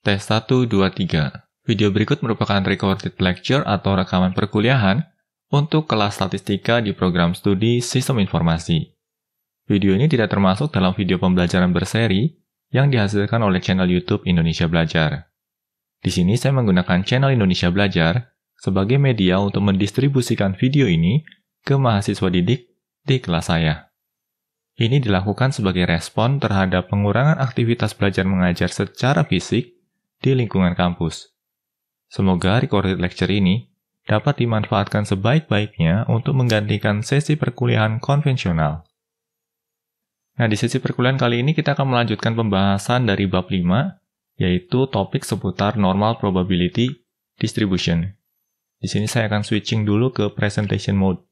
Tes 1, 2, 3. Video berikut merupakan recorded lecture atau rekaman perkuliahan untuk kelas statistika di program studi Sistem Informasi. Video ini tidak termasuk dalam video pembelajaran berseri yang dihasilkan oleh channel YouTube Indonesia Belajar. Di sini saya menggunakan channel Indonesia Belajar sebagai media untuk mendistribusikan video ini ke mahasiswa didik di kelas saya. Ini dilakukan sebagai respon terhadap pengurangan aktivitas belajar mengajar secara fisik di lingkungan kampus. Semoga recorded lecture ini dapat dimanfaatkan sebaik-baiknya untuk menggantikan sesi perkuliahan konvensional. Nah, di sesi perkuliahan kali ini kita akan melanjutkan pembahasan dari bab 5, yaitu topik seputar normal probability distribution. Di sini saya akan switching dulu ke presentation mode.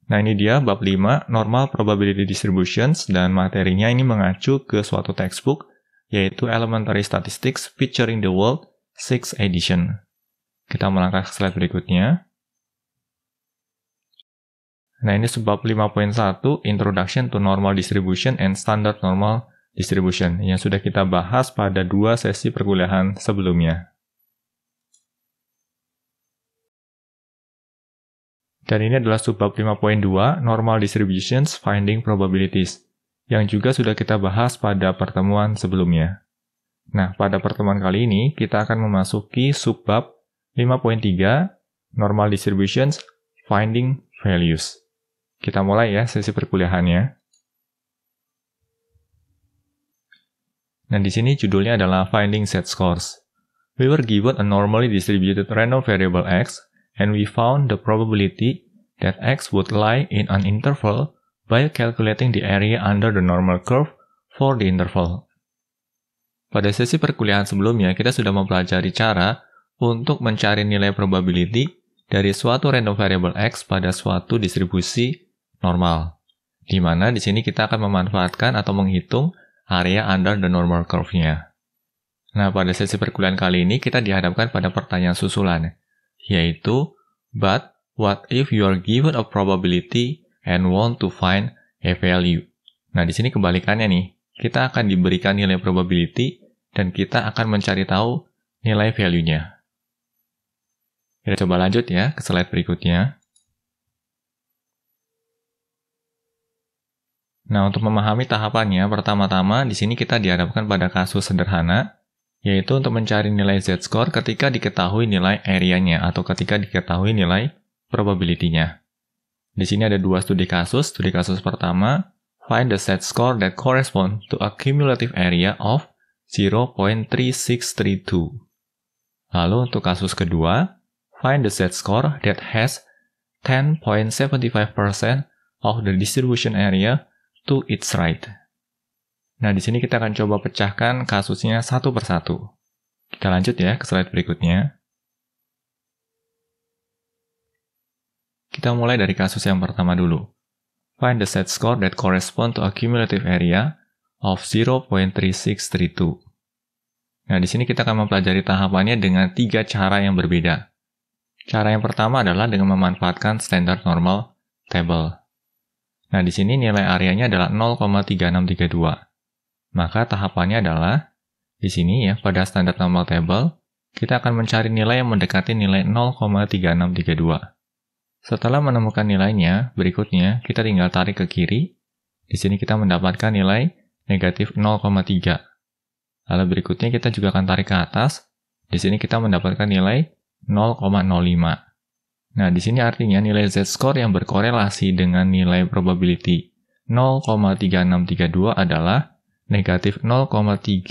Nah, ini dia bab 5, Normal Probability Distributions, dan materinya ini mengacu ke suatu textbook, yaitu Elementary Statistics Featuring the World 6th Edition. Kita melangkah ke slide berikutnya. Nah, ini subbab 5.1, Introduction to Normal Distribution and Standard Normal Distribution, yang sudah kita bahas pada 2 sesi perkuliahan sebelumnya. Dan ini adalah subbab 5.2, Normal Distributions Finding Probabilities, yang juga sudah kita bahas pada pertemuan sebelumnya. Nah, pada pertemuan kali ini, kita akan memasuki subbab 5.3, Normal Distributions Finding Values. Kita mulai ya sesi perkuliahannya. Nah, di sini judulnya adalah Finding Z-Scores. We were given a normally distributed random variable x, and we found the probability that x would lie in an interval by calculating the area under the normal curve for the interval. Pada sesi perkuliahan sebelumnya, kita sudah mempelajari cara untuk mencari nilai probability dari suatu random variable x pada suatu distribusi normal, di mana di sini kita akan memanfaatkan atau menghitung area under the normal curve-nya. Nah, pada sesi perkuliahan kali ini kita dihadapkan pada pertanyaan susulan, yaitu, but what if you are given a probability and want to find a value? Nah, di sini kebalikannya nih. Kita akan diberikan nilai probability dan kita akan mencari tahu nilai value-nya. Kita coba lanjut ya ke slide berikutnya. Nah, untuk memahami tahapannya, pertama-tama di sini kita dihadapkan pada kasus sederhana, yaitu untuk mencari nilai Z-score ketika diketahui nilai area-nya atau ketika diketahui nilai probability-nya. Di sini ada 2 studi kasus. Studi kasus pertama, find the Z-score that correspond to a cumulative area of 0.3632. Lalu untuk kasus kedua, find the Z-score that has 10.75% of the distribution area to its right. Nah, di sini kita akan coba pecahkan kasusnya satu persatu. Kita lanjut ya ke slide berikutnya. Kita mulai dari kasus yang pertama dulu. Find the Z-score that correspond to a cumulative area of 0.3632. Nah, di sini kita akan mempelajari tahapannya dengan 3 cara yang berbeda. Cara yang pertama adalah dengan memanfaatkan standard normal table. Nah, di sini nilai areanya adalah 0,3632. Maka tahapannya adalah, di sini ya, pada standard normal table, kita akan mencari nilai yang mendekati nilai 0,3632. Setelah menemukan nilainya, berikutnya kita tinggal tarik ke kiri. Di sini kita mendapatkan nilai negatif 0,3. Lalu berikutnya kita juga akan tarik ke atas. Di sini kita mendapatkan nilai 0,05. Nah, di sini artinya nilai Z-score yang berkorelasi dengan nilai probability 0,3632 adalah negatif 0,35.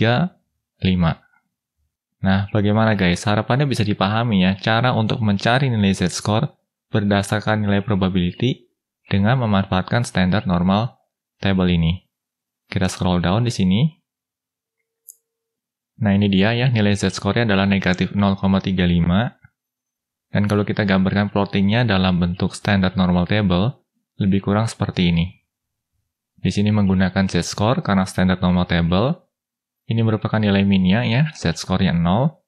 Nah, bagaimana guys? Harapannya bisa dipahami ya, cara untuk mencari nilai Z-score berdasarkan nilai probability dengan memanfaatkan standard normal table ini. Kita scroll down di sini. Nah, ini dia ya, nilai Z-score-nya adalah negatif 0,35. Dan kalau kita gambarkan plottingnya dalam bentuk standard normal table, lebih kurang seperti ini. Di sini menggunakan Z-score karena standard normal table. Ini merupakan nilai minnya ya, Z-score-nya 0.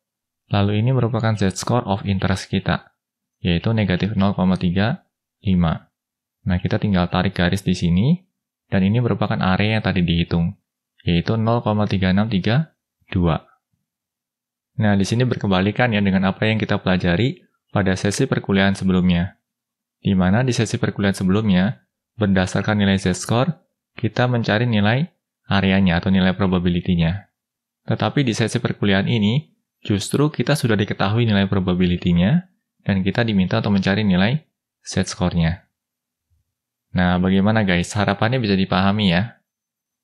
Lalu ini merupakan Z-score of interest kita, yaitu negatif 0,35. Nah, kita tinggal tarik garis di sini. dan ini merupakan area yang tadi dihitung, yaitu 0,3632. Nah, di sini berkebalikan ya dengan apa yang kita pelajari pada sesi perkuliahan sebelumnya. Di mana di sesi perkuliahan sebelumnya, berdasarkan nilai Z-score, kita mencari nilai areanya atau nilai probability-nya. Tetapi di sesi perkuliahan ini, justru kita sudah diketahui nilai probability-nya, dan kita diminta untuk mencari nilai Z-score-nya. Nah, bagaimana guys? Harapannya bisa dipahami ya.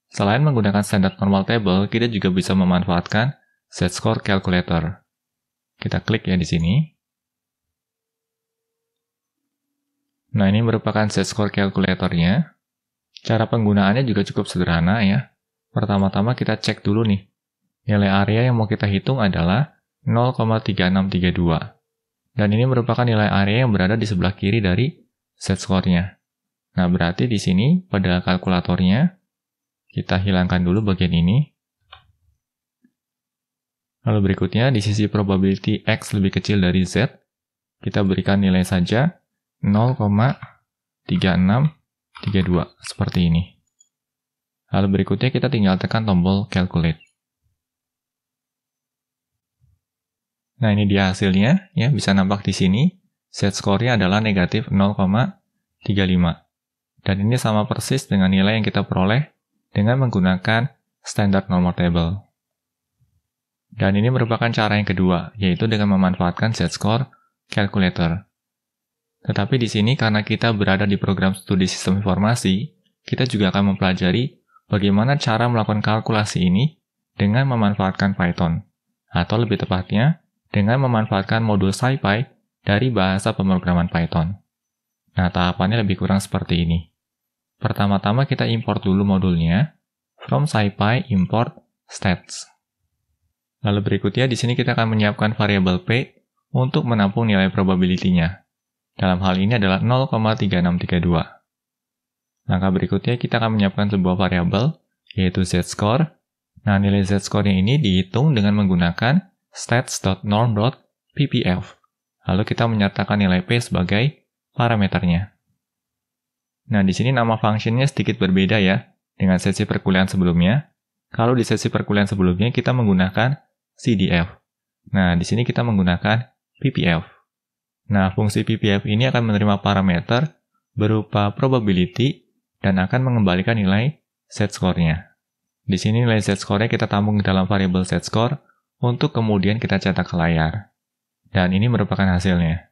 Selain menggunakan standard normal table, kita juga bisa memanfaatkan Z-score calculator. Kita klik ya di sini. Nah, ini merupakan Z-score calculator-nya. Cara penggunaannya juga cukup sederhana ya. Pertama-tama kita cek dulu nih. Nilai area yang mau kita hitung adalah 0,3632. Dan ini merupakan nilai area yang berada di sebelah kiri dari Z-score-nya. Nah, berarti di sini pada kalkulatornya, kita hilangkan dulu bagian ini. Lalu berikutnya, di sisi probability X lebih kecil dari Z, kita berikan nilai saja 0,3632, seperti ini. Lalu berikutnya kita tinggal tekan tombol calculate. Nah, ini dia hasilnya, ya bisa nampak di sini, Z-score-nya adalah negatif 0,35. Dan ini sama persis dengan nilai yang kita peroleh dengan menggunakan standard normal table. Dan ini merupakan cara yang kedua, yaitu dengan memanfaatkan Z-score calculator. Tetapi di sini karena kita berada di program studi sistem informasi, kita juga akan mempelajari bagaimana cara melakukan kalkulasi ini dengan memanfaatkan Python, atau lebih tepatnya, dengan memanfaatkan modul SciPy dari bahasa pemrograman Python. Nah, tahapannya lebih kurang seperti ini. Pertama-tama kita import dulu modulnya, from SciPy import stats. Lalu berikutnya di sini kita akan menyiapkan variabel P untuk menampung nilai probability-nya. Dalam hal ini adalah 0,3632. Langkah berikutnya kita akan menyiapkan sebuah variabel, yaitu Z-score. Nah, nilai Z-score-nya ini dihitung dengan menggunakan stats.norm.ppf. Lalu kita menyatakan nilai P sebagai parameternya. Nah, di sini nama functionnya sedikit berbeda ya, dengan sesi perkuliahan sebelumnya. Kalau di sesi perkuliahan sebelumnya kita menggunakan CDF. Nah, di sini kita menggunakan PPF. Nah, fungsi PPF ini akan menerima parameter berupa probability dan akan mengembalikan nilai Z-score-nya. Di sini nilai Z-score-nya kita tampung dalam variabel Z-score untuk kemudian kita cetak ke layar. Dan ini merupakan hasilnya.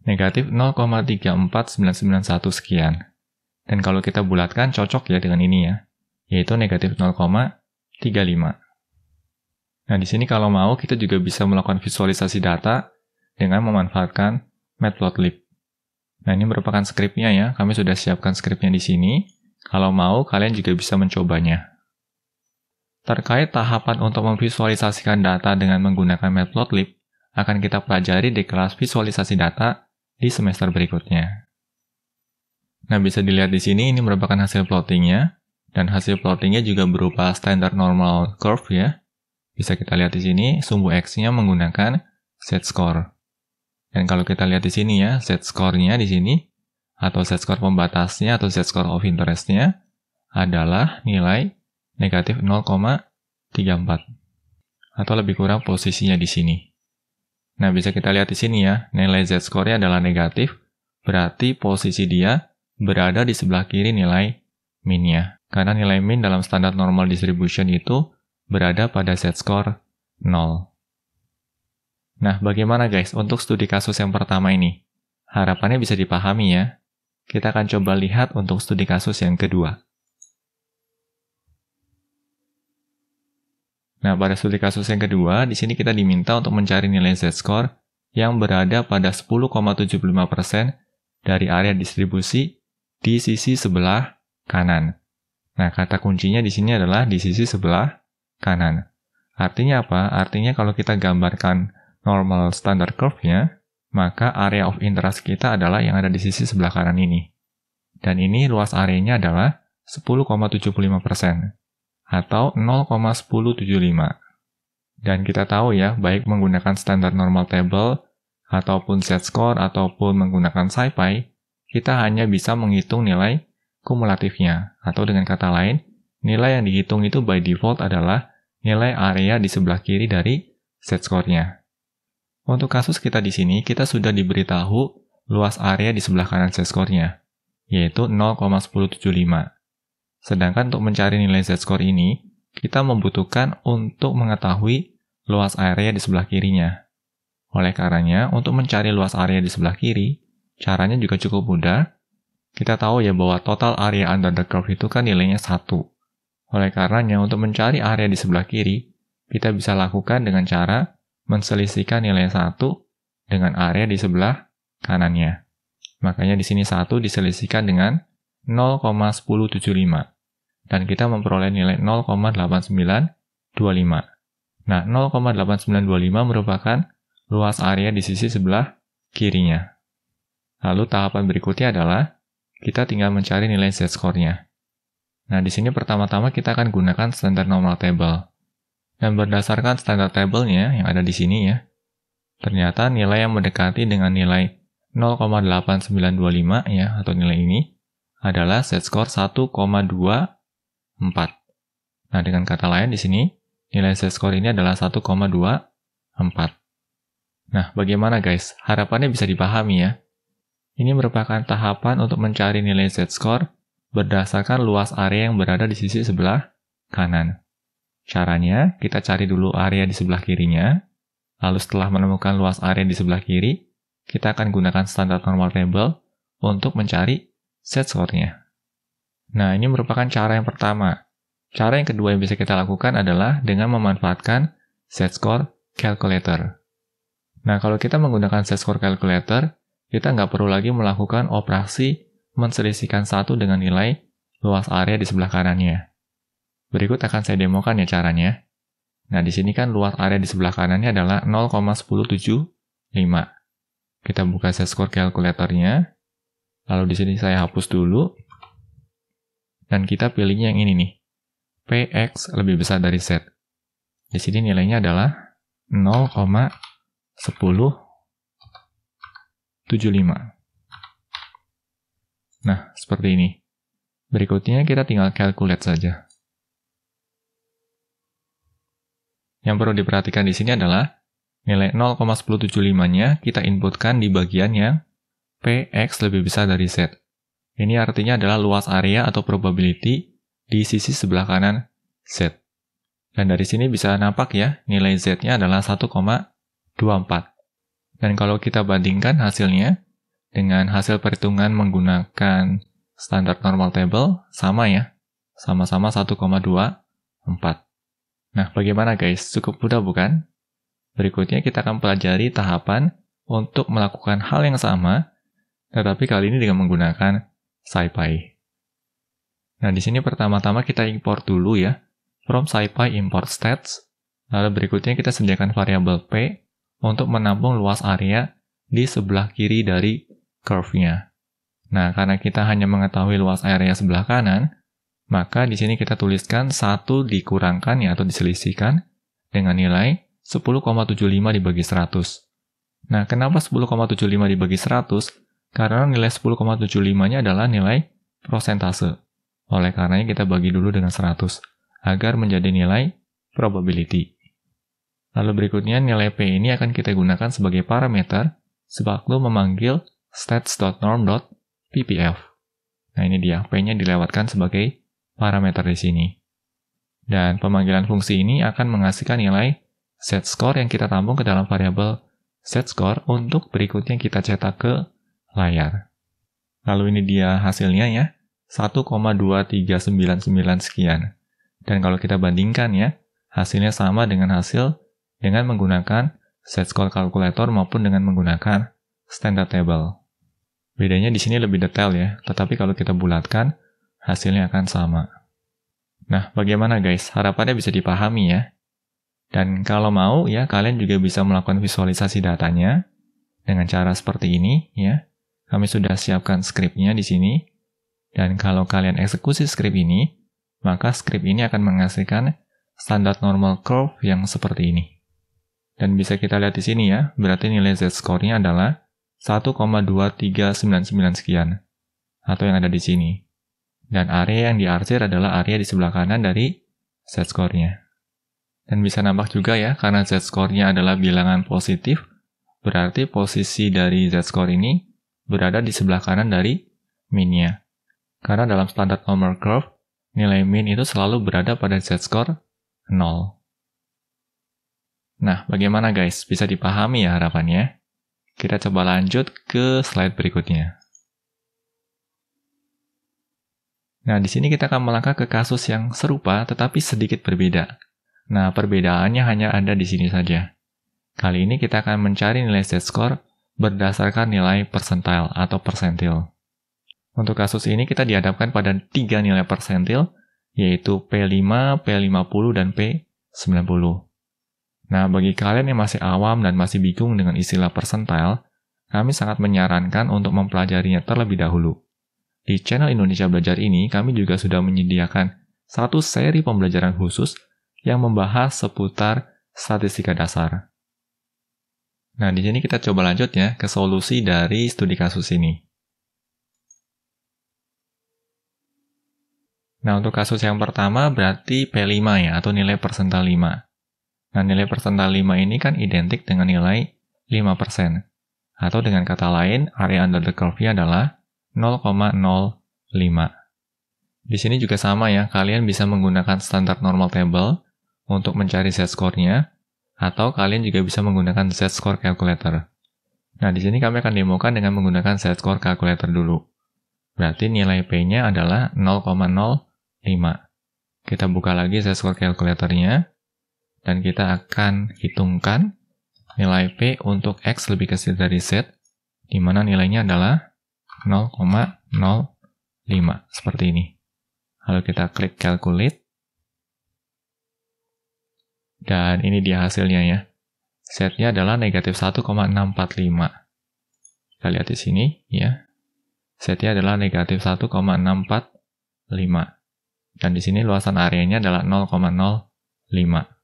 Negatif 0,34991 sekian. Dan kalau kita bulatkan cocok ya dengan ini ya, yaitu negatif 0,35. Nah, di sini kalau mau kita juga bisa melakukan visualisasi data dengan memanfaatkan Matplotlib. Nah, ini merupakan skripnya ya. Kami sudah siapkan skripnya di sini. Kalau mau, kalian juga bisa mencobanya. Terkait tahapan untuk memvisualisasikan data dengan menggunakan Matplotlib, akan kita pelajari di kelas visualisasi data di semester berikutnya. Nah, bisa dilihat di sini, ini merupakan hasil plottingnya, dan hasil plottingnya juga berupa standard normal curve ya. Bisa kita lihat di sini, sumbu X-nya menggunakan Z-score. Dan kalau kita lihat di sini ya, Z-score-nya di sini, atau Z-score pembatasnya atau Z-score of interest-nya adalah nilai negatif 0,34. Atau lebih kurang posisinya di sini. Nah, bisa kita lihat di sini ya, nilai Z-score-nya adalah negatif, berarti posisi dia berada di sebelah kiri nilai min-nya. Karena nilai min dalam standar normal distribution itu berada pada Z-score 0. Nah, bagaimana guys untuk studi kasus yang pertama ini? Harapannya bisa dipahami ya. Kita akan coba lihat untuk studi kasus yang kedua. Nah, pada studi kasus yang kedua, di sini kita diminta untuk mencari nilai Z-score yang berada pada 10,75% dari area distribusi di sisi sebelah kanan. Nah, kata kuncinya di sini adalah di sisi sebelah kanan. Artinya apa? Artinya kalau kita gambarkan normal standard curve-nya, maka area of interest kita adalah yang ada di sisi sebelah kanan ini. Dan ini luas areanya adalah 10,75%, atau 0,1075. Dan kita tahu ya, baik menggunakan standard normal table, ataupun Z-score, ataupun menggunakan SciPy, kita hanya bisa menghitung nilai kumulatifnya. Atau dengan kata lain, nilai yang dihitung itu by default adalah nilai area di sebelah kiri dari set score-nya. Untuk kasus kita di sini, kita sudah diberitahu luas area di sebelah kanan set score-nya, yaitu 0,1075. Sedangkan untuk mencari nilai z-score ini, kita membutuhkan untuk mengetahui luas area di sebelah kirinya. Oleh karenanya, untuk mencari luas area di sebelah kiri, caranya juga cukup mudah. Kita tahu ya bahwa total area under the curve itu kan nilainya 1. Oleh karenanya, untuk mencari area di sebelah kiri, kita bisa lakukan dengan cara menselisihkan nilai 1 dengan area di sebelah kanannya. Makanya di sini 1 diselisihkan dengan 0,1075. Dan kita memperoleh nilai 0,8925. Nah, 0,8925 merupakan luas area di sisi sebelah kirinya. Lalu tahapan berikutnya adalah kita tinggal mencari nilai z-score-nya. Nah, di sini pertama-tama kita akan gunakan standar normal table. Dan berdasarkan standar table-nya yang ada di sini ya, ternyata nilai yang mendekati dengan nilai 0,8925 ya, atau nilai ini, adalah z-score 1,24. Nah, dengan kata lain di sini, nilai z-score ini adalah 1,24. Nah, bagaimana guys? Harapannya bisa dipahami ya. Ini merupakan tahapan untuk mencari nilai z-score berdasarkan luas area yang berada di sisi sebelah kanan. Caranya, kita cari dulu area di sebelah kirinya, lalu setelah menemukan luas area di sebelah kiri, kita akan gunakan standar normal table untuk mencari z-score-nya. Nah, ini merupakan cara yang pertama. Cara yang kedua yang bisa kita lakukan adalah dengan memanfaatkan z-score calculator. Nah, kalau kita menggunakan z-score calculator, kita nggak perlu lagi melakukan operasi menselisihkan 1 dengan nilai luas area di sebelah kanannya. Berikut akan saya demokan ya caranya. Nah, di sini kan luas area di sebelah kanannya adalah 0,1075. Kita buka z-score calculator-nya. Lalu di sini saya hapus dulu. Dan kita pilihnya yang ini nih. Px lebih besar dari z. Di sini nilainya adalah 0,1075. Nah, seperti ini. Berikutnya kita tinggal calculate saja. Yang perlu diperhatikan di sini adalah nilai 0,1075-nya kita inputkan di bagian yang Px lebih besar dari z. Ini artinya adalah luas area atau probability di sisi sebelah kanan z. Dan dari sini bisa nampak ya, nilai z-nya adalah 1,24. Dan kalau kita bandingkan hasilnya dengan hasil perhitungan menggunakan standar normal table, sama ya. Sama-sama 1,24. Nah, bagaimana guys? Cukup mudah bukan? Berikutnya kita akan pelajari tahapan untuk melakukan hal yang sama, tetapi kali ini dengan menggunakan SciPy. Nah, di sini pertama-tama kita import dulu ya, from SciPy import stats, lalu berikutnya kita sediakan variabel P untuk menampung luas area di sebelah kiri dari curve-nya. Nah, karena kita hanya mengetahui luas area sebelah kanan, maka di sini kita tuliskan 1 dikurangkan ya, atau diselisihkan dengan nilai 10,75 dibagi 100. Nah, kenapa 10,75 dibagi 100? Karena nilai 10,75-nya adalah nilai prosentase. Oleh karenanya kita bagi dulu dengan 100, agar menjadi nilai probability. Lalu berikutnya nilai P ini akan kita gunakan sebagai parameter sewaktu memanggil stats.norm.ppf. Nah, ini dia, P-nya dilewatkan sebagai parameter di sini. Dan pemanggilan fungsi ini akan menghasilkan nilai z-score yang kita tampung ke dalam variabel z-score untuk berikutnya kita cetak ke layar. Lalu ini dia hasilnya ya, 1,2399 sekian. Dan kalau kita bandingkan ya, hasilnya sama dengan hasil dengan menggunakan z-score calculator maupun dengan menggunakan standard table. Bedanya di sini lebih detail ya, tetapi kalau kita bulatkan, hasilnya akan sama. Nah, bagaimana guys? Harapannya bisa dipahami ya. Dan kalau mau ya, kalian juga bisa melakukan visualisasi datanya dengan cara seperti ini ya. Kami sudah siapkan skripnya di sini. Dan kalau kalian eksekusi skrip ini, maka skrip ini akan menghasilkan standar normal curve yang seperti ini. Dan bisa kita lihat di sini ya, berarti nilai z-score-nya adalah 1,2399 sekian. Atau yang ada di sini. Dan area yang diarsir adalah area di sebelah kanan dari z-score-nya. Dan bisa nampak juga ya, karena z-score-nya adalah bilangan positif, berarti posisi dari z-score ini berada di sebelah kanan dari min-nya. Karena dalam standard normal curve, nilai min itu selalu berada pada z-score 0. Nah, bagaimana guys? Bisa dipahami ya harapannya? Kita coba lanjut ke slide berikutnya. Nah, di sini kita akan melangkah ke kasus yang serupa tetapi sedikit berbeda. Nah, perbedaannya hanya ada di sini saja. Kali ini kita akan mencari nilai z-score berdasarkan nilai percentile atau persentil. Untuk kasus ini kita dihadapkan pada 3 nilai persentil, yaitu P5, P50, dan P90. Nah, bagi kalian yang masih awam dan masih bingung dengan istilah percentile, kami sangat menyarankan untuk mempelajarinya terlebih dahulu. Di channel Indonesia Belajar ini, kami juga sudah menyediakan satu seri pembelajaran khusus yang membahas seputar statistika dasar. Nah, di sini kita coba lanjut ya ke solusi dari studi kasus ini. Nah, untuk kasus yang pertama berarti P5 ya, atau nilai persentil 5. Nah, nilai persentil 5 ini kan identik dengan nilai 5%. Atau dengan kata lain, area under the curve-nya adalah 0,05. Di sini juga sama ya, kalian bisa menggunakan standard normal table untuk mencari z-score-nya, atau kalian juga bisa menggunakan z-score calculator. Nah, di sini kami akan demokan dengan menggunakan z-score calculator dulu. Berarti nilai P-nya adalah 0,05. Kita buka lagi z-score calculator-nya, dan kita akan hitungkan nilai P untuk X lebih kecil dari Z, di mana nilainya adalah 0,05, seperti ini. Lalu kita klik calculate, dan ini dia hasilnya ya. Z-nya adalah negatif 1,645. Kita lihat di sini ya. Z-nya adalah negatif 1,645. Dan di sini luasan areanya adalah 0,05.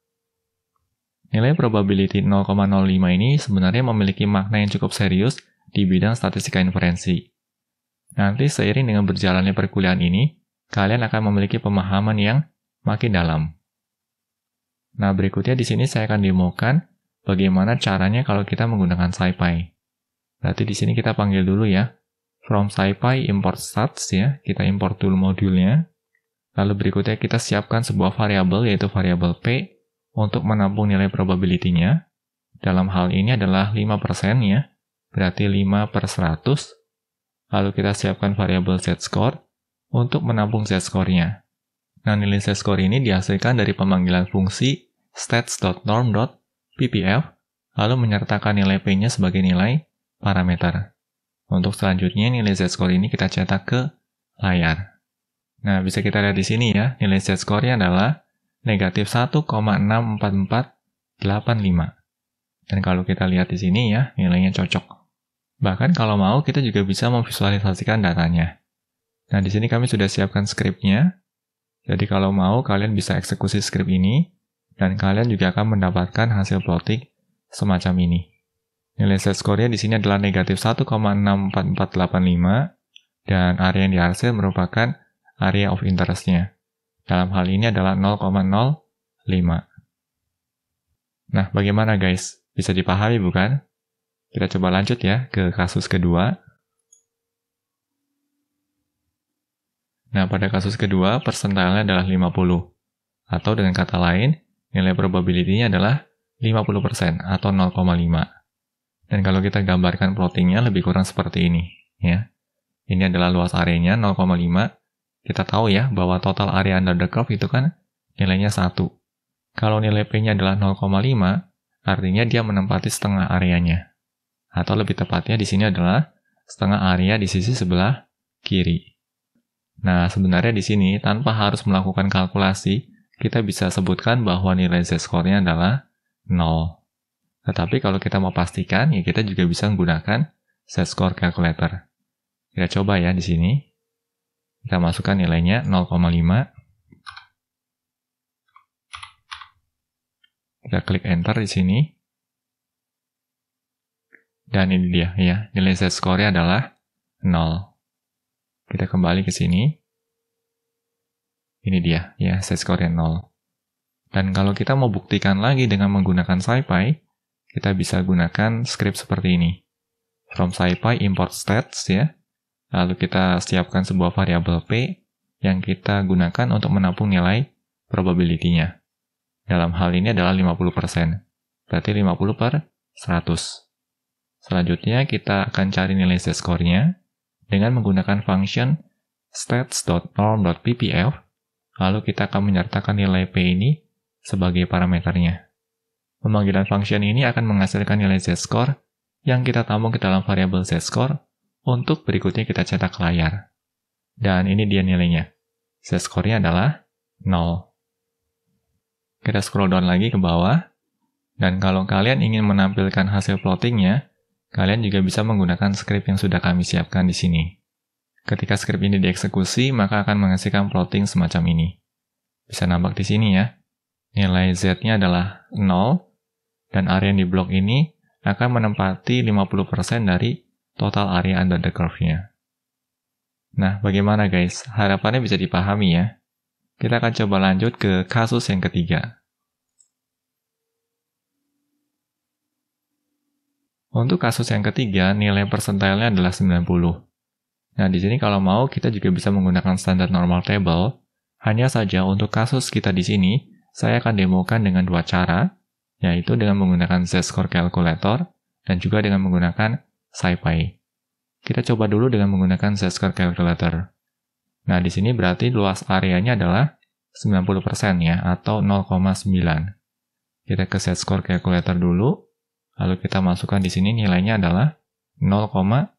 Nilai probability 0,05 ini sebenarnya memiliki makna yang cukup serius di bidang statistika inferensi. Nanti seiring dengan berjalannya perkuliahan ini, kalian akan memiliki pemahaman yang makin dalam. Nah, berikutnya di sini saya akan demokan bagaimana caranya kalau kita menggunakan SciPy. Berarti di sini kita panggil dulu ya, from SciPy import stats ya, kita import dulu modulnya. Lalu berikutnya kita siapkan sebuah variabel yaitu variabel P untuk menampung nilai probability-nya. Dalam hal ini adalah 5% ya, berarti 5/100. Lalu kita siapkan variabel z-score untuk menampung z-score-nya. Nah, nilai z-score ini dihasilkan dari pemanggilan fungsi stats.norm.ppf, lalu menyertakan nilai P-nya sebagai nilai parameter. Untuk selanjutnya, nilai z-score ini kita cetak ke layar. Nah, bisa kita lihat di sini ya, nilai z-score-nya adalah negatif 1,64485. Dan kalau kita lihat di sini ya, nilainya cocok. Bahkan kalau mau, kita juga bisa memvisualisasikan datanya. Nah, di sini kami sudah siapkan skripnya. Jadi kalau mau, kalian bisa eksekusi skrip ini, dan kalian juga akan mendapatkan hasil plotting semacam ini. Nilai z-score-nya di sini adalah negatif 1,64485, dan area yang diarsir merupakan area of interest-nya. Dalam hal ini adalah 0,05. Nah, bagaimana guys? Bisa dipahami bukan? Kita coba lanjut ya ke kasus kedua. Nah, pada kasus kedua, persentilenya adalah 50. Atau dengan kata lain, nilai probability-nya adalah 50% atau 0,5. Dan kalau kita gambarkan plottingnya lebih kurang seperti ini. Ya. Ini adalah luas areanya 0,5. Kita tahu ya bahwa total area under the curve itu kan nilainya 1. Kalau nilai P-nya adalah 0,5, artinya dia menempati setengah areanya. Atau lebih tepatnya di sini adalah setengah area di sisi sebelah kiri. Nah, sebenarnya di sini tanpa harus melakukan kalkulasi, kita bisa sebutkan bahwa nilai z-score-nya adalah 0. Tetapi kalau kita mau pastikan, ya kita juga bisa menggunakan z-score calculator. Kita coba ya di sini. Kita masukkan nilainya 0,5. Kita klik enter di sini. Dan ini dia ya, nilai z-score-nya adalah 0. Kita kembali ke sini. Ini dia, ya, z-score-nya 0. Dan kalau kita mau buktikan lagi dengan menggunakan SciPy, kita bisa gunakan script seperti ini. From SciPy import stats, ya. Lalu kita siapkan sebuah variabel P yang kita gunakan untuk menampung nilai probability-nya. Dalam hal ini adalah 50%. Berarti 50 per 100. Selanjutnya kita akan cari nilai z-score-nya dengan menggunakan function stats.norm.ppf. Lalu kita akan menyertakan nilai P ini sebagai parameternya. Pemanggilan function ini akan menghasilkan nilai z-score yang kita tampung ke dalam variabel z-score untuk berikutnya kita cetak ke layar. Dan ini dia nilainya. Z-score-nya adalah 0. Kita scroll down lagi ke bawah. Dan kalau kalian ingin menampilkan hasil plottingnya, kalian juga bisa menggunakan script yang sudah kami siapkan di sini. Ketika script ini dieksekusi, maka akan menghasilkan plotting semacam ini. Bisa nampak di sini ya. Nilai Z-nya adalah 0, dan area yang di blok ini akan menempati 50% dari total area under the curve-nya. Nah, bagaimana guys? Harapannya bisa dipahami ya. Kita akan coba lanjut ke kasus yang ketiga. Untuk kasus yang ketiga, nilai persentilenya adalah 90. Nah, di sini kalau mau, kita juga bisa menggunakan standard normal table. Hanya saja untuk kasus kita di sini, saya akan demokan dengan dua cara, yaitu dengan menggunakan z-score calculator dan juga dengan menggunakan SciPy. Kita coba dulu dengan menggunakan z-score calculator. Nah, di sini berarti luas areanya adalah 90% ya, atau 0,9. Kita ke z-score calculator dulu, lalu kita masukkan di sini nilainya adalah 0,9.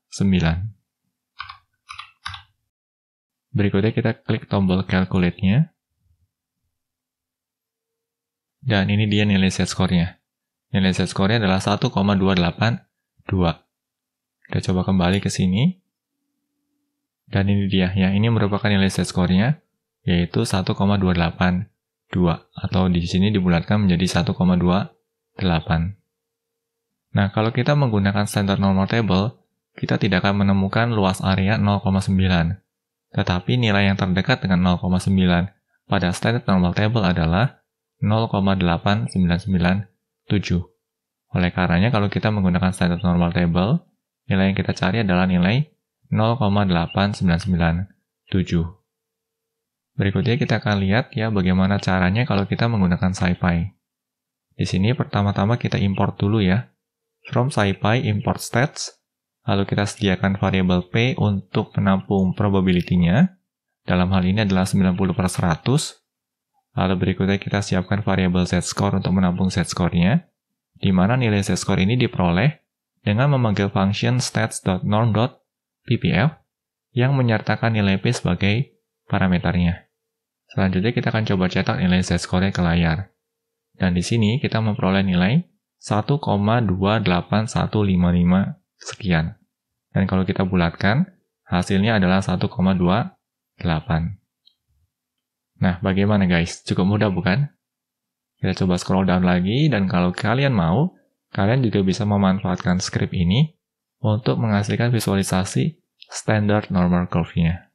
Berikutnya kita klik tombol calculate-nya. Dan ini dia nilai z-score-nya. Nilai z-score-nya adalah 1,282. Kita coba kembali ke sini. Dan ini dia, ya, ini merupakan nilai z-score-nya, yaitu 1,282. Atau di sini dibulatkan menjadi 1,28. Nah, kalau kita menggunakan standard normal table, kita tidak akan menemukan luas area 0,9. Tetapi nilai yang terdekat dengan 0,9 pada standard normal table adalah 0,8997. Oleh karenanya, kalau kita menggunakan standard normal table, nilai yang kita cari adalah nilai 0,8997. Berikutnya kita akan lihat ya bagaimana caranya kalau kita menggunakan SciPy. Di sini pertama-tama kita import dulu ya. From SciPy import stats, lalu kita sediakan variabel P untuk menampung probability-nya. Dalam hal ini adalah 90 per 100. Lalu berikutnya kita siapkan variabel z-score untuk menampung z-score-nya, di mana nilai z-score ini diperoleh dengan memanggil function stats.norm.ppf yang menyertakan nilai P sebagai parameternya. Selanjutnya kita akan coba cetak nilai z-score-nya ke layar. Dan di sini kita memperoleh nilai 1,28155 sekian. Dan kalau kita bulatkan, hasilnya adalah 1,28. Nah, bagaimana guys? Cukup mudah bukan? Kita coba scroll down lagi, dan kalau kalian mau, kalian juga bisa memanfaatkan script ini untuk menghasilkan visualisasi standard normal curve-nya.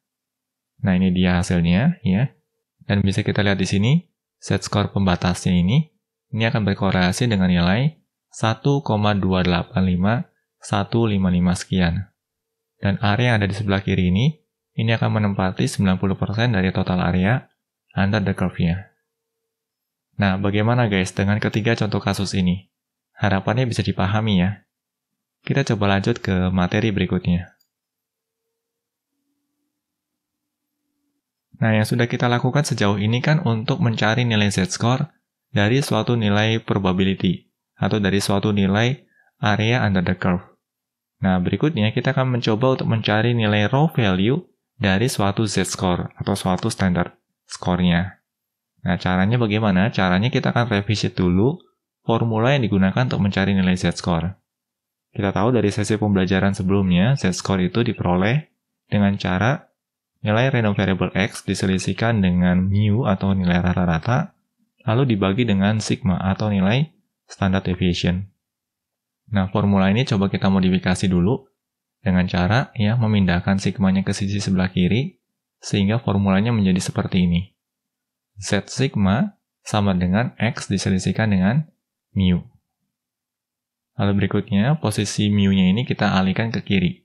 Nah, ini dia hasilnya, ya. Dan bisa kita lihat di sini, z-score pembatasnya ini akan berkorelasi dengan nilai 1,285,155 sekian. Dan area yang ada di sebelah kiri ini akan menempati 90% dari total area under the curve-nya. Nah, bagaimana guys dengan ketiga contoh kasus ini? Harapannya bisa dipahami ya. Kita coba lanjut ke materi berikutnya. Nah, yang sudah kita lakukan sejauh ini kan untuk mencari nilai z-score dari suatu nilai probability, atau dari suatu nilai area under the curve. Nah, berikutnya kita akan mencoba untuk mencari nilai raw value dari suatu z-score atau suatu standard score-nya. Nah, caranya bagaimana? Caranya kita akan revisit dulu formula yang digunakan untuk mencari nilai z-score. Kita tahu dari sesi pembelajaran sebelumnya, z-score itu diperoleh dengan cara nilai random variable x diselisihkan dengan mu atau nilai rata-rata, lalu dibagi dengan sigma atau nilai standard deviation. Nah, formula ini coba kita modifikasi dulu dengan cara ya memindahkan sigmanya ke sisi sebelah kiri sehingga formulanya menjadi seperti ini. Z sigma sama dengan X diselisihkan dengan mu. Lalu berikutnya, posisi mu-nya ini kita alihkan ke kiri.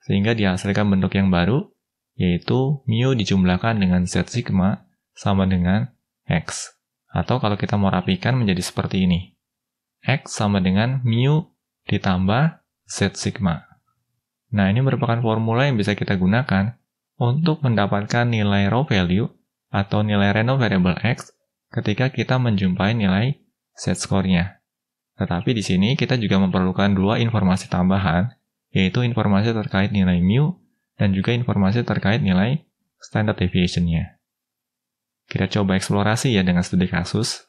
Sehingga dihasilkan bentuk yang baru, yaitu mu dijumlahkan dengan Z sigma sama dengan X. Atau kalau kita mau rapikan menjadi seperti ini. X sama dengan mu ditambah Z sigma. Nah, ini merupakan formula yang bisa kita gunakan untuk mendapatkan nilai raw value atau nilai random variable X ketika kita menjumpai nilai z-score-nya. Tetapi di sini kita juga memerlukan dua informasi tambahan, yaitu informasi terkait nilai mu dan juga informasi terkait nilai standard deviation-nya. Kita coba eksplorasi ya dengan studi kasus.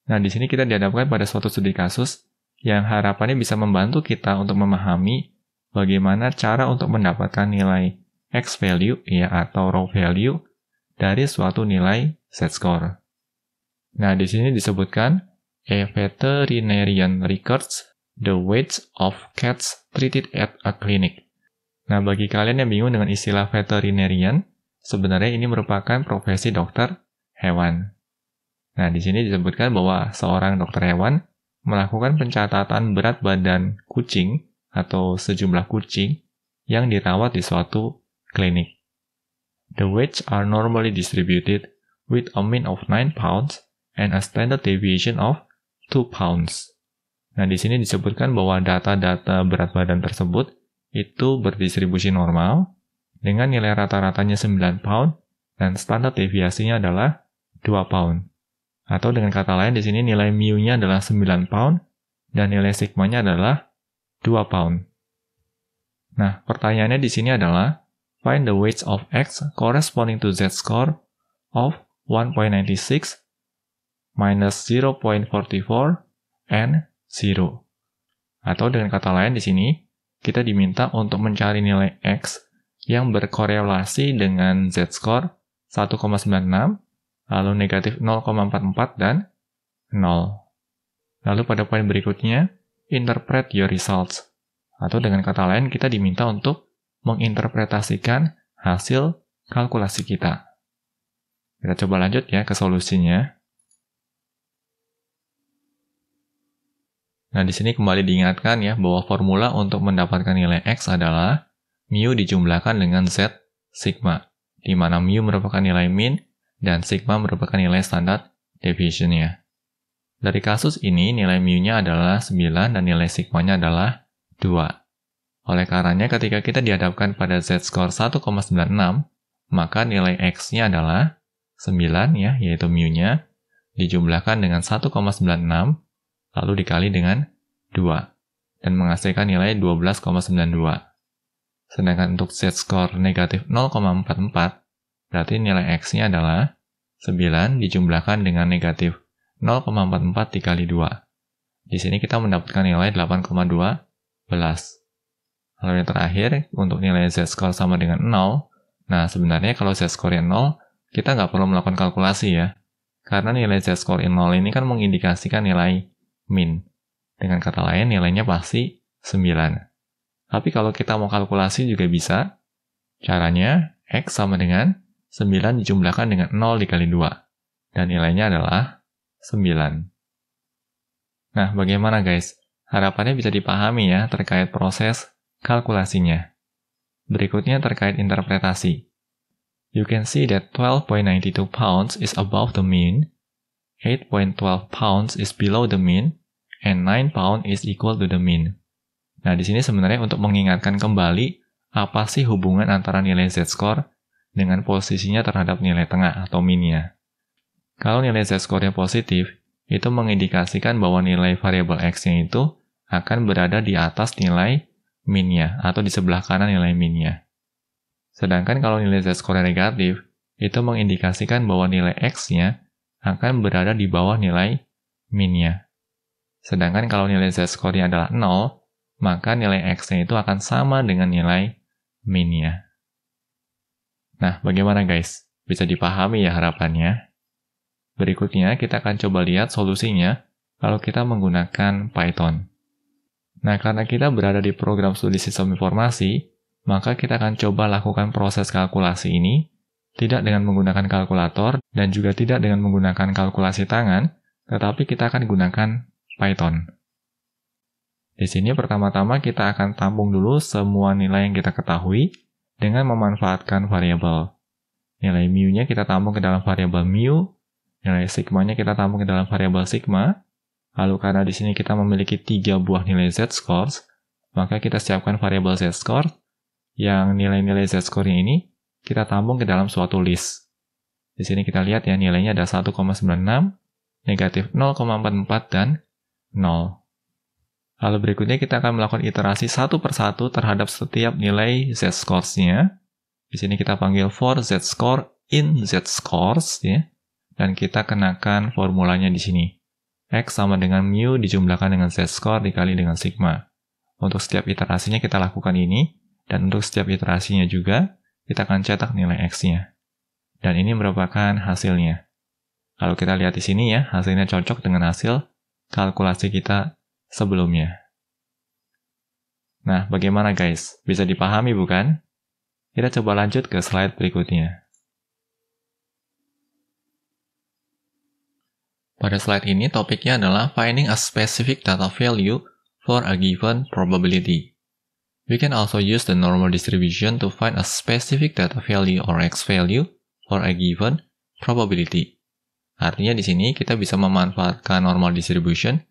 Nah, di sini kita dihadapkan pada suatu studi kasus yang harapannya bisa membantu kita untuk memahami bagaimana cara untuk mendapatkan nilai X value ya atau raw value dari suatu nilai z-score. Nah, di sini disebutkan a veterinarian records the weights of cats treated at a clinic. Nah, bagi kalian yang bingung dengan istilah veterinarian, sebenarnya ini merupakan profesi dokter hewan. Nah, di sini disebutkan bahwa seorang dokter hewan melakukan pencatatan berat badan kucing atau sejumlah kucing yang dirawat di suatu klinik. The weights are normally distributed with a mean of 9 pounds and a standard deviation of 2 pounds. Nah, di sini disebutkan bahwa data-data berat badan tersebut itu berdistribusi normal dengan nilai rata-ratanya 9 pound dan standar deviasinya adalah 2 pound. Atau dengan kata lain di sini nilai mu-nya adalah 9 pound dan nilai sigma-nya adalah 2 pound. Nah, pertanyaannya di sini adalah find the weights of X corresponding to Z-score of 1.96 minus 0.44 and 0. Atau dengan kata lain di sini kita diminta untuk mencari nilai X yang berkorelasi dengan Z-score 1,96 lalu negatif 0,44 dan 0. Lalu pada poin berikutnya, interpret your results. Atau dengan kata lain, kita diminta untuk menginterpretasikan hasil kalkulasi kita. Kita coba lanjut ya ke solusinya. Nah, di sini kembali diingatkan ya bahwa formula untuk mendapatkan nilai X adalah mu dijumlahkan dengan Z sigma, di mana mu merupakan nilai mean dan sigma merupakan nilai standard deviation-nya. Dari kasus ini, nilai mu-nya adalah 9 dan nilai sigma-nya adalah 2. Oleh karenanya, ketika kita dihadapkan pada z-score 1,96, maka nilai x-nya adalah 9 ya, yaitu mu-nya, dijumlahkan dengan 1,96, lalu dikali dengan 2, dan menghasilkan nilai 12,92. Sedangkan untuk z-score negatif 0,44, berarti nilai x-nya adalah 9 dijumlahkan dengan negatif 0,44 dikali 2. Di sini kita mendapatkan nilai 8,12. Lalu yang terakhir, untuk nilai z-score sama dengan 0, nah sebenarnya kalau z-score-nya 0, kita nggak perlu melakukan kalkulasi ya. Karena nilai z-score 0 ini kan mengindikasikan nilai min. Dengan kata lain, nilainya pasti 9. Tapi kalau kita mau kalkulasi juga bisa. Caranya, x sama dengan 9 dijumlahkan dengan 0 dikali 2. Dan nilainya adalah 9. Nah, bagaimana guys? Harapannya bisa dipahami ya terkait proses kalkulasinya. Berikutnya terkait interpretasi. You can see that 12.92 pounds is above the mean, 8.12 pounds is below the mean, and 9 pounds is equal to the mean. Nah, di sini sebenarnya untuk mengingatkan kembali apa sih hubungan antara nilai z-score dengan posisinya terhadap nilai tengah atau min-nya. Kalau nilai z-score-nya positif, itu mengindikasikan bahwa nilai variabel x-nya itu akan berada di atas nilai min-nya atau di sebelah kanan nilai min-nya. Sedangkan kalau nilai z-score negatif, itu mengindikasikan bahwa nilai x-nya akan berada di bawah nilai min-nya. Sedangkan kalau nilai z-score-nya adalah 0, maka nilai x-nya itu akan sama dengan nilai min-nya. Nah, bagaimana guys? Bisa dipahami ya harapannya? Berikutnya, kita akan coba lihat solusinya kalau kita menggunakan Python. Nah, karena kita berada di program studi sistem informasi, maka kita akan coba lakukan proses kalkulasi ini Tidak dengan menggunakan kalkulator dan juga tidak dengan menggunakan kalkulasi tangan, tetapi kita akan gunakan Python. Di sini pertama-tama kita akan tampung dulu semua nilai yang kita ketahui dengan memanfaatkan variabel. Nilai mu-nya kita tampung ke dalam variabel mu, nilai sigma-nya kita tampung ke dalam variabel sigma. Lalu karena di sini kita memiliki 3 buah nilai z-scores, maka kita siapkan variabel z-score yang nilai-nilai z-score-nya ini kita tampung ke dalam suatu list. Di sini kita lihat ya, nilainya ada 1,96, negatif 0,44, dan 0. Lalu berikutnya kita akan melakukan iterasi satu persatu terhadap setiap nilai z-scores-nya. Di sini kita panggil for z-score in z-scores, ya. Dan kita kenakan formulanya di sini. X sama dengan mu dijumlahkan dengan z-score dikali dengan sigma. Untuk setiap iterasinya kita lakukan ini, dan untuk setiap iterasinya juga, kita akan cetak nilai X-nya. Dan ini merupakan hasilnya. Lalu kita lihat di sini ya, hasilnya cocok dengan hasil kalkulasi kita sebelumnya. Nah, bagaimana guys? Bisa dipahami bukan? Kita coba lanjut ke slide berikutnya. Pada slide ini topiknya adalah finding a specific data value for a given probability. We can also use the normal distribution to find a specific data value or X value for a given probability. Artinya di sini kita bisa memanfaatkan normal distribution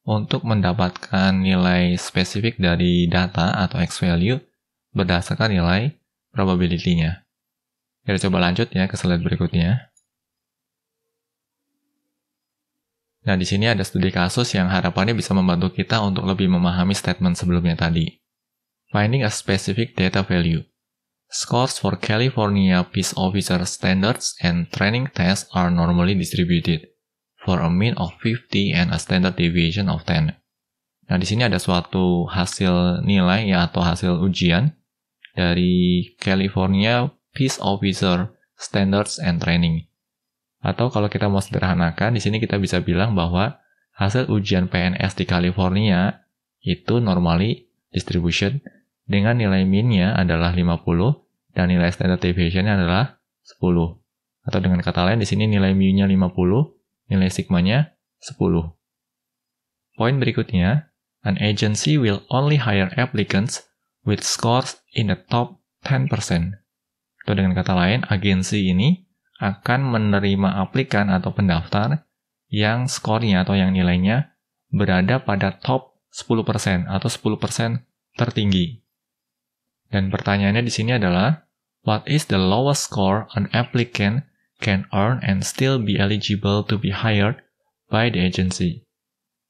untuk mendapatkan nilai spesifik dari data atau X value berdasarkan nilai probability-nya. Kita coba lanjut ya ke slide berikutnya. Nah, di sini ada studi kasus yang harapannya bisa membantu kita untuk lebih memahami statement sebelumnya tadi. Finding a specific data value. Scores for California Peace Officer Standards and Training Tests are normally distributed for a mean of 50 and a standard deviation of 10. Nah, di sini ada suatu hasil nilai ya atau hasil ujian dari California Peace Officer Standards and Training. Atau kalau kita mau sederhanakan, di sini kita bisa bilang bahwa hasil ujian PNS di California itu normally distribution dengan nilai min-nya adalah 50 dan nilai standard deviation-nya adalah 10. Atau dengan kata lain di sini nilai mu-nya 50, nilai sigma-nya 10. Poin berikutnya, an agency will only hire applicants with scores in the top 10%. Atau dengan kata lain, agensi ini akan menerima aplikan atau pendaftar yang skornya atau yang nilainya berada pada top 10% atau 10% tertinggi. Dan pertanyaannya di sini adalah, what is the lowest score an applicant can earn and still be eligible to be hired by the agency?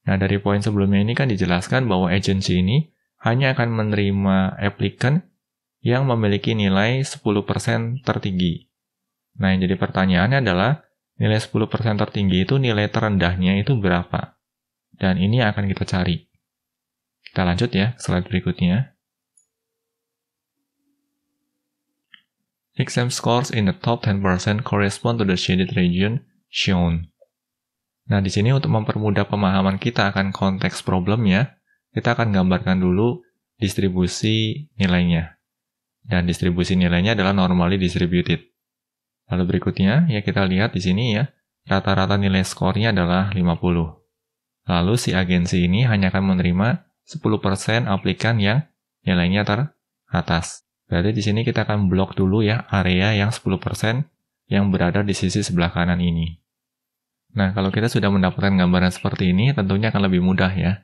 Nah, dari poin sebelumnya ini kan dijelaskan bahwa agensi ini hanya akan menerima applicant yang memiliki nilai 10% tertinggi. Nah, yang jadi pertanyaannya adalah, nilai 10% tertinggi itu nilai terendahnya itu berapa? Dan ini akan kita cari. Kita lanjut ya, slide berikutnya. Exam scores in the top 10% correspond to the shaded region shown. Nah, di sini untuk mempermudah pemahaman kita akan konteks problemnya, kita akan gambarkan dulu distribusi nilainya. Dan distribusi nilainya adalah normally distributed. Lalu berikutnya, ya kita lihat di sini ya, rata-rata nilai skornya adalah 50. Lalu si agensi ini hanya akan menerima 10% aplikan yang nilainya teratas. Berarti di sini kita akan blok dulu ya area yang 10% yang berada di sisi sebelah kanan ini. Nah, kalau kita sudah mendapatkan gambaran seperti ini, tentunya akan lebih mudah ya.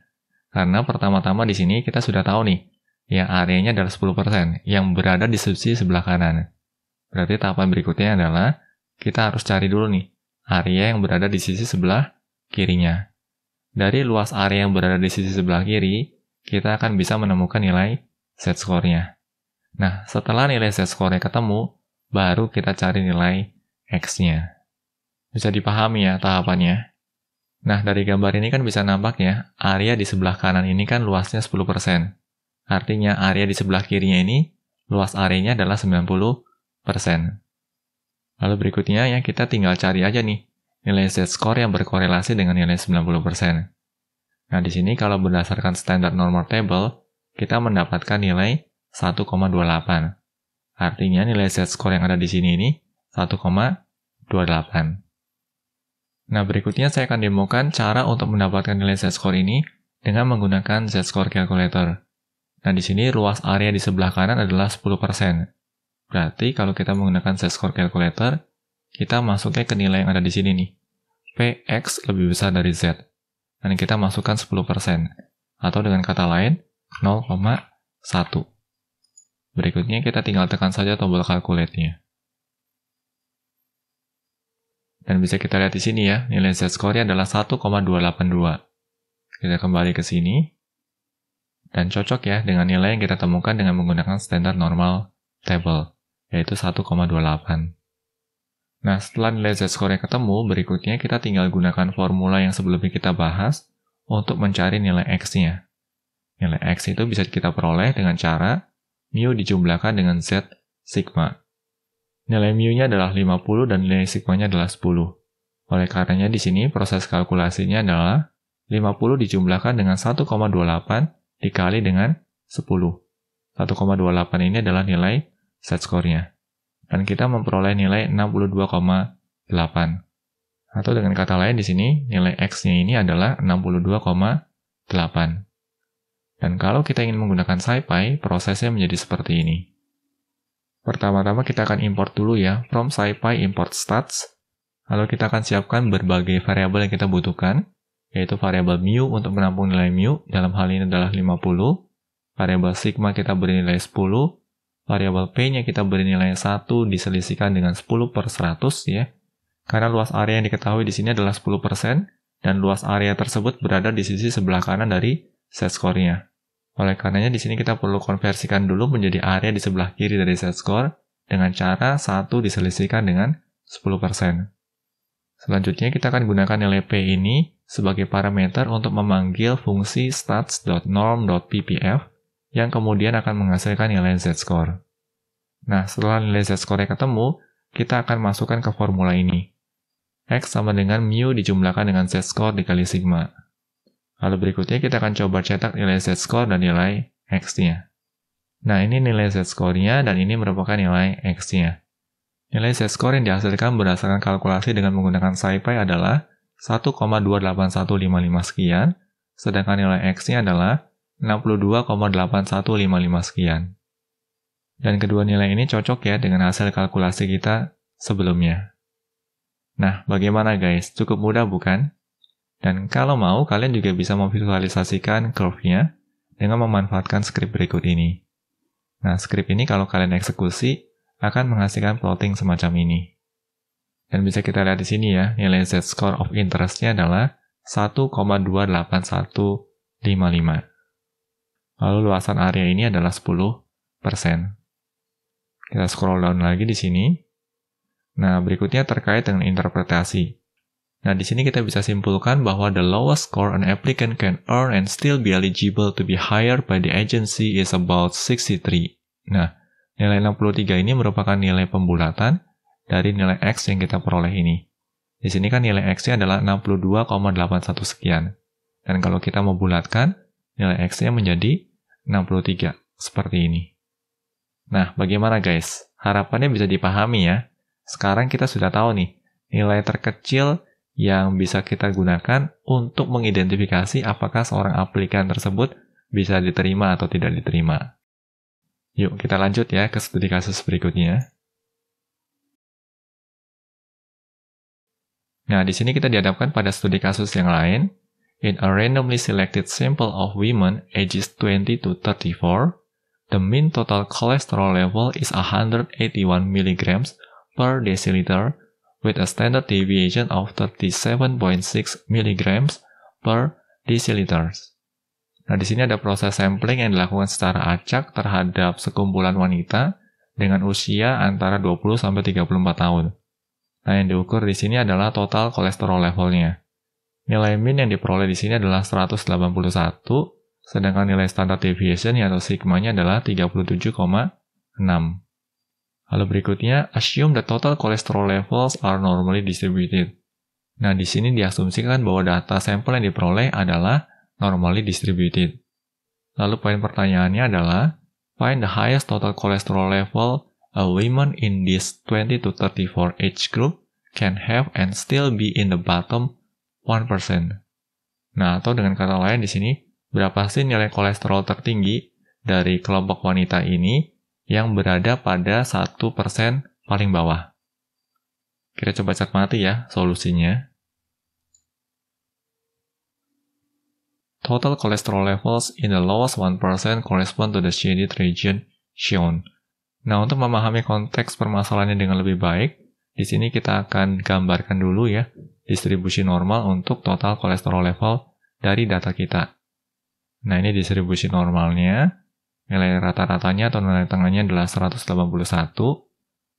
Karena pertama-tama di sini kita sudah tahu nih, ya areanya adalah 10% yang berada di sisi sebelah kanan. Berarti tahapan berikutnya adalah kita harus cari dulu nih area yang berada di sisi sebelah kirinya. Dari luas area yang berada di sisi sebelah kiri, kita akan bisa menemukan nilai z-score-nya. Nah, setelah nilai z-score-nya ketemu, baru kita cari nilai x-nya. Bisa dipahami ya tahapannya? Nah, dari gambar ini kan bisa nampak ya, area di sebelah kanan ini kan luasnya 10%. Artinya area di sebelah kirinya ini, luas areanya adalah 90%. Lalu berikutnya ya, kita tinggal cari aja nih, nilai z-score yang berkorelasi dengan nilai 90%. Nah, di sini kalau berdasarkan standar normal table, kita mendapatkan nilai 1,28. Artinya nilai z-score yang ada di sini ini 1,28. Nah, berikutnya saya akan demokan cara untuk mendapatkan nilai z-score ini dengan menggunakan z-score calculator. Nah, di sini luas area di sebelah kanan adalah 10%. Berarti kalau kita menggunakan z-score calculator, kita masuknya ke nilai yang ada di sini nih. Px lebih besar dari z. Dan kita masukkan 10%. Atau dengan kata lain, 0,1. Berikutnya kita tinggal tekan saja tombol calculate-nya. Dan bisa kita lihat di sini ya, nilai z-score-nya adalah 1,282. Kita kembali ke sini. Dan cocok ya dengan nilai yang kita temukan dengan menggunakan standar normal table, yaitu 1,28. Nah, setelah nilai z-score-nya ketemu, berikutnya kita tinggal gunakan formula yang sebelumnya kita bahas untuk mencari nilai x-nya. Nilai x itu bisa kita peroleh dengan cara mu dijumlahkan dengan z sigma. Nilai mu-nya adalah 50 dan nilai sigma-nya adalah 10. Oleh karenanya di sini proses kalkulasinya adalah 50 dijumlahkan dengan 1,28 dikali dengan 10. 1,28 ini adalah nilai z-score-nya. Dan kita memperoleh nilai 62,8. Atau dengan kata lain di sini, nilai x-nya ini adalah 62,8. Dan kalau kita ingin menggunakan SciPy, prosesnya menjadi seperti ini. Pertama-tama kita akan import dulu ya, from SciPy import stats. Lalu kita akan siapkan berbagai variabel yang kita butuhkan, yaitu variabel mu untuk menampung nilai mu, dalam hal ini adalah 50, variabel sigma kita beri nilai 10, variabel p-nya kita beri nilai 1 diselisihkan dengan 10 per 100 ya, karena luas area yang diketahui di sini adalah 10%, dan luas area tersebut berada di sisi sebelah kanan dari z-score-nya. Oleh karenanya di sini kita perlu konversikan dulu menjadi area di sebelah kiri dari z-score dengan cara 1 diselisihkan dengan 10%. Selanjutnya kita akan gunakan nilai P ini sebagai parameter untuk memanggil fungsi stats.norm.ppf yang kemudian akan menghasilkan nilai z-score. Nah, setelah nilai z-score ketemu, kita akan masukkan ke formula ini. X sama dengan mu dijumlahkan dengan z-score dikali sigma. Lalu berikutnya kita akan coba cetak nilai z-score dan nilai x-nya. Nah, ini nilai z-score-nya dan ini merupakan nilai x-nya. Nilai z-score yang dihasilkan berdasarkan kalkulasi dengan menggunakan SciPy adalah 1,28155 sekian, sedangkan nilai x-nya adalah 62,8155 sekian. Dan kedua nilai ini cocok ya dengan hasil kalkulasi kita sebelumnya. Nah, bagaimana guys? Cukup mudah bukan? Dan kalau mau, kalian juga bisa memvisualisasikan curve-nya dengan memanfaatkan skrip berikut ini. Nah, skrip ini kalau kalian eksekusi, akan menghasilkan plotting semacam ini. Dan bisa kita lihat di sini ya, nilai z-score of interest-nya adalah 1,28155. Lalu luasan area ini adalah 10%. Kita scroll down lagi di sini. Nah, berikutnya terkait dengan interpretasi. Nah, di sini kita bisa simpulkan bahwa the lowest score an applicant can earn and still be eligible to be hired by the agency is about 63. Nah, nilai 63 ini merupakan nilai pembulatan dari nilai X yang kita peroleh ini. Di sini kan nilai X-nya adalah 62,81 sekian. Dan kalau kita membulatkan, nilai X-nya menjadi 63, seperti ini. Nah, bagaimana guys? Harapannya bisa dipahami ya. Sekarang kita sudah tahu nih, nilai terkecil yang bisa kita gunakan untuk mengidentifikasi apakah seorang aplikan tersebut bisa diterima atau tidak diterima. Yuk, kita lanjut ya ke studi kasus berikutnya. Nah, di sini kita dihadapkan pada studi kasus yang lain. In a randomly selected sample of women ages 20 to 34, the mean total cholesterol level is 181 mg per deciliter with a standard deviation of 37.6 mg per deciliter. Nah, di sini ada proses sampling yang dilakukan secara acak terhadap sekumpulan wanita dengan usia antara 20 sampai 34 tahun. Nah, yang diukur di sini adalah total kolesterol levelnya. Nilai mean yang diperoleh di sini adalah 181, sedangkan nilai standard deviation atau sigma-nya adalah 37,6. Lalu berikutnya, assume the total cholesterol levels are normally distributed. Nah, di sini diasumsikan bahwa data sampel yang diperoleh adalah normally distributed. Lalu poin pertanyaannya adalah, find the highest total cholesterol level a woman in this 20 to 34 age group can have and still be in the bottom 1%. Nah, atau dengan kata lain di sini, berapa sih nilai kolesterol tertinggi dari kelompok wanita ini yang berada pada 1% paling bawah? Kita coba cermati ya solusinya. Total cholesterol levels in the lowest 1% correspond to the shaded region shown. Nah, untuk memahami konteks permasalahannya dengan lebih baik, di sini kita akan gambarkan dulu ya distribusi normal untuk total kolesterol level dari data kita. Nah, ini distribusi normalnya, nilai rata-ratanya atau nilai tengahnya adalah 181.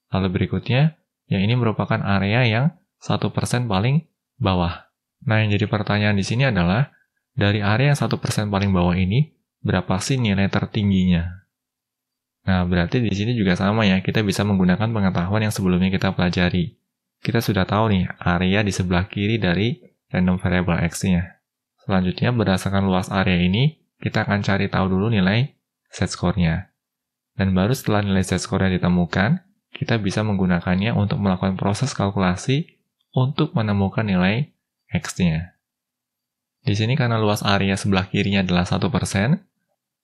Lalu berikutnya, yang ini merupakan area yang 1% paling bawah. Nah, yang jadi pertanyaan di sini adalah, dari area yang 1% paling bawah ini, berapa sih nilai tertingginya? Nah, berarti di sini juga sama ya, kita bisa menggunakan pengetahuan yang sebelumnya kita pelajari. Kita sudah tahu nih, area di sebelah kiri dari random variable X-nya. Selanjutnya, berdasarkan luas area ini, kita akan cari tahu dulu nilai z-score-nya. Dan baru setelah nilai z-score-nya ditemukan, kita bisa menggunakannya untuk melakukan proses kalkulasi untuk menemukan nilai X-nya. Di sini karena luas area sebelah kirinya adalah 1%,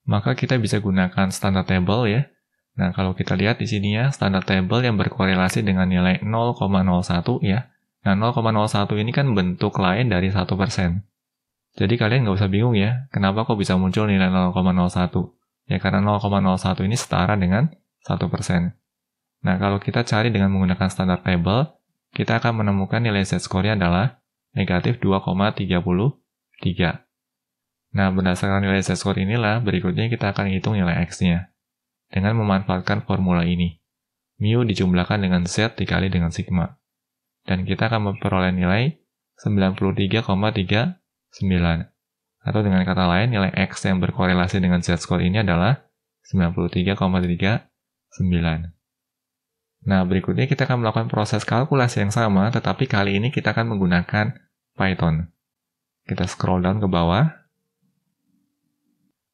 maka kita bisa gunakan standard table ya. Nah, kalau kita lihat di sini ya, standard table yang berkorelasi dengan nilai 0,01 ya. Nah, 0,01 ini kan bentuk lain dari 1%. Jadi kalian nggak usah bingung ya, kenapa kok bisa muncul nilai 0,01? Ya karena 0,01 ini setara dengan 1%. Nah, kalau kita cari dengan menggunakan standard table, kita akan menemukan nilai z-score-nya adalah negatif 2,33. Nah, berdasarkan nilai z-score inilah, berikutnya kita akan hitung nilai x-nya. Dengan memanfaatkan formula ini. Mu dijumlahkan dengan z dikali dengan sigma. Dan kita akan memperoleh nilai 93,39. Atau dengan kata lain, nilai x yang berkorelasi dengan z-score ini adalah 93,39. Nah, berikutnya kita akan melakukan proses kalkulasi yang sama, tetapi kali ini kita akan menggunakan Python. Kita scroll down ke bawah.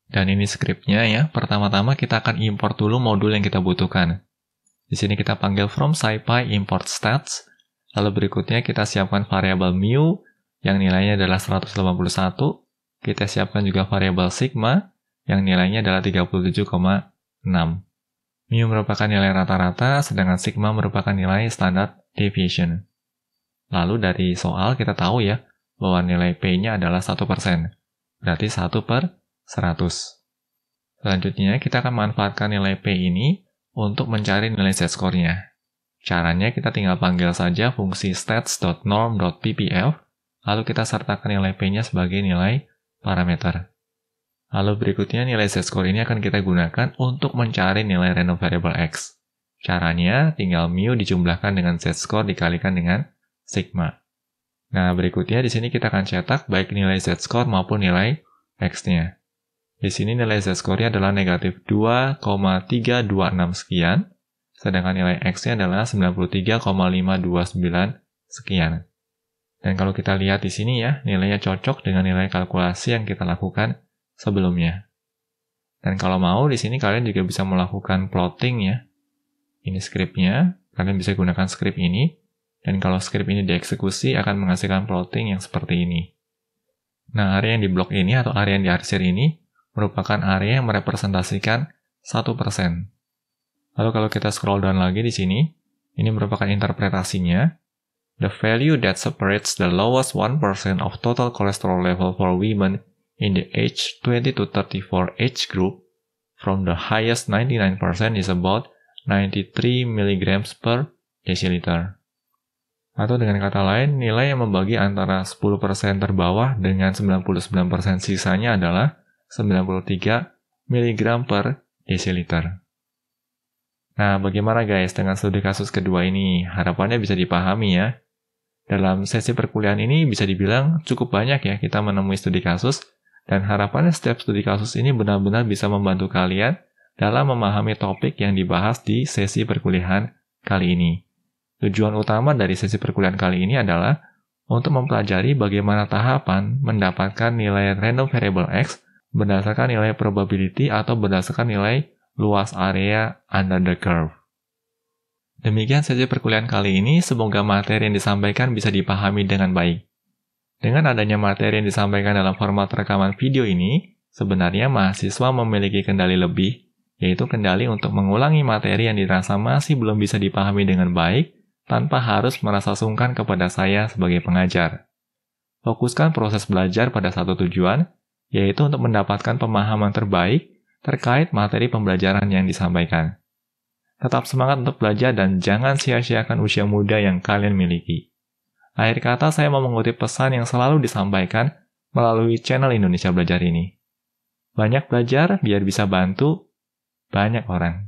Dan ini skripnya ya. Pertama-tama kita akan import dulu modul yang kita butuhkan. Di sini kita panggil from SciPy import stats. Lalu berikutnya kita siapkan variabel mu yang nilainya adalah 181. Kita siapkan juga variabel sigma yang nilainya adalah 37,6. Mu merupakan nilai rata-rata, sedangkan sigma merupakan nilai standard deviation. Lalu dari soal kita tahu ya, bahwa nilai P-nya adalah 1%. Berarti 1/100. Selanjutnya, kita akan manfaatkan nilai P ini untuk mencari nilai z-score-nya. Caranya kita tinggal panggil saja fungsi stats.norm.ppf, lalu kita sertakan nilai P-nya sebagai nilai parameter. Lalu berikutnya nilai z-score ini akan kita gunakan untuk mencari nilai random variable X. Caranya tinggal mu dijumlahkan dengan z-score dikalikan dengan sigma. Nah, berikutnya di sini kita akan cetak baik nilai z-score maupun nilai X-nya. Di sini nilai z-score-nya adalah negatif 2,326 sekian, sedangkan nilai X-nya adalah 93,529 sekian. Dan kalau kita lihat di sini ya, nilainya cocok dengan nilai kalkulasi yang kita lakukan sebelumnya. Dan kalau mau, di sini kalian juga bisa melakukan plotting ya. Ini skripnya, kalian bisa gunakan skrip ini. Dan kalau skrip ini dieksekusi akan menghasilkan plotting yang seperti ini. Nah, area yang di blok ini atau area yang diarsir ini merupakan area yang merepresentasikan 1%. Lalu kalau kita scroll down lagi di sini, ini merupakan interpretasinya. The value that separates the lowest 1% of total cholesterol level for women in the age 20 to 34 age group from the highest 99% is about 93 mg per deciliter. Atau dengan kata lain, nilai yang membagi antara 10% terbawah dengan 99% sisanya adalah 93 mg per deciliter. Nah, bagaimana guys dengan studi kasus kedua ini? Harapannya bisa dipahami ya. Dalam sesi perkuliahan ini bisa dibilang cukup banyak ya kita menemui studi kasus, dan harapannya setiap studi kasus ini benar-benar bisa membantu kalian dalam memahami topik yang dibahas di sesi perkuliahan kali ini. Tujuan utama dari sesi perkuliahan kali ini adalah untuk mempelajari bagaimana tahapan mendapatkan nilai random variable X berdasarkan nilai probability atau berdasarkan nilai luas area under the curve. Demikian saja perkuliahan kali ini, semoga materi yang disampaikan bisa dipahami dengan baik. Dengan adanya materi yang disampaikan dalam format rekaman video ini, sebenarnya mahasiswa memiliki kendali lebih, yaitu kendali untuk mengulangi materi yang dirasa masih belum bisa dipahami dengan baik, tanpa harus merasa sungkan kepada saya sebagai pengajar. Fokuskan proses belajar pada satu tujuan, yaitu untuk mendapatkan pemahaman terbaik terkait materi pembelajaran yang disampaikan. Tetap semangat untuk belajar dan jangan sia-siakan usia muda yang kalian miliki. Akhir kata, saya mau mengutip pesan yang selalu disampaikan melalui channel Indonesia Belajar ini. Banyak belajar biar bisa bantu banyak orang.